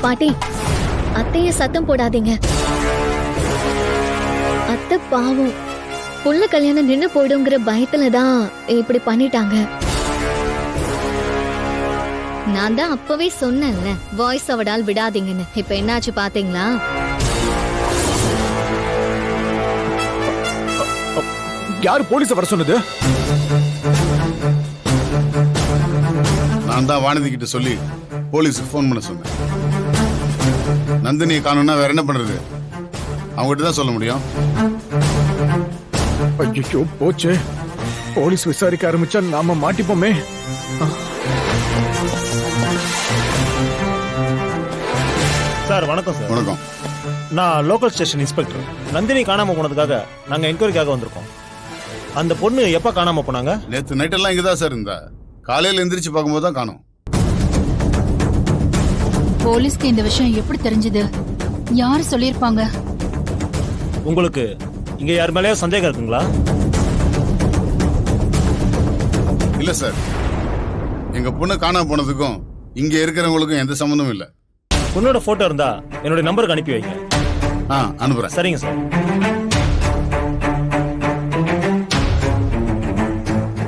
பாட்டி, அத்தைய சத்தம் போடாதீங்க. அத்தை பாவம், புள்ள கல்யாணம் நின்னு போயிடுங்கிற பயத்துலதான் இப்படி பண்ணிட்டாங்க. நான் தான் அப்பவே சொன்னேன்ல, வாய்ஸ் அவடால் விடாதீங்கன்னு. இப்ப என்னாச்சு பாத்தீங்களா? யாரு போலீஸ வர சொன்னது? நான் தான் வானதி கிட்ட சொல்லி போலீஸுக்கு ஃபோன் பண்ண சொன்னேன். நந்தினியை காணோம்னா வேற என்ன பண்றது? அவங்ககிட்ட தான் சொல்ல முடியும். ஐயோ போச்சு, போலீஸ் விசாரிக்க ஆரம்பிச்சா நாம மாட்டிப்போமே. சார் வணக்கம் சார். வணக்கம். நான் லோக்கல் ஸ்டேஷன் இன்ஸ்பெக்டர். நந்தினி காணாம போனதுக்காக நாங்க என்கொயரிக்காக வந்திருக்கோம். அந்த பொண்ணு எப்ப காணாம போனாங்க? நேத்து நைட் எல்லாம் இங்கதான் சார் இருந்தா. காலையில எந்திரிச்சு பார்க்கும்போது தான் காணோம். போலீஸ்க்கு இந்த விஷயம் எப்படி தெரிஞ்சது? யாரு சொல்லிருப்பாங்க? உங்களுக்கு இங்க யார் மேலயே சந்தேகம் இருக்குங்களா? இல்ல சார், எங்க பொண்ணு காணாம போனதுக்கும் இங்க இருக்கிறவங்களுக்கும் எந்த சம்மந்தமும் இல்ல. பொண்ணோட போட்டோ இருந்தா என்னுடைய நம்பருக்கு அனுப்பி வைங்க. அனுப்புறேன். சரிங்க சார்.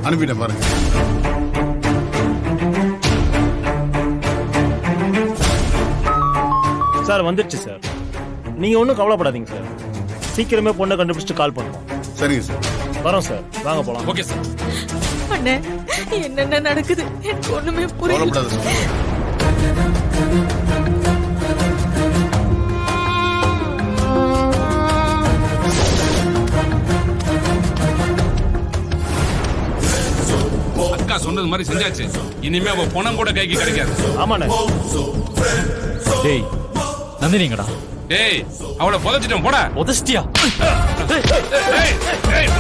அனுப்பிட்டேன் பாருங்க. சார் வந்துடுச்சு சார். நீங்க ஒன்றும் கவலைப்படாதீங்க சார். சீக்கிரமே பொண்ணை கண்டுபிடிச்சிட்டு கால் பண்ணுவோம். சரிங்க சார். வரோம் சார், வாங்க போலாம். Okay sir. அண்ணே, என்னென்ன நடக்குது எனக்கு ஒண்ணுமே புரியல. கவலைப்படாத சார். அக்கா சொன்னது மாதிரி செஞ்சாச்சு. இனிமே அவ பணம் கூட கைக்கு கிடைக்காது. ஆமாண்ணே. டேய் நந்தினிங்கடா. டேய் அவளை புதைச்சிட்டோம் போடா. உதச்சிட்டியா? டேய்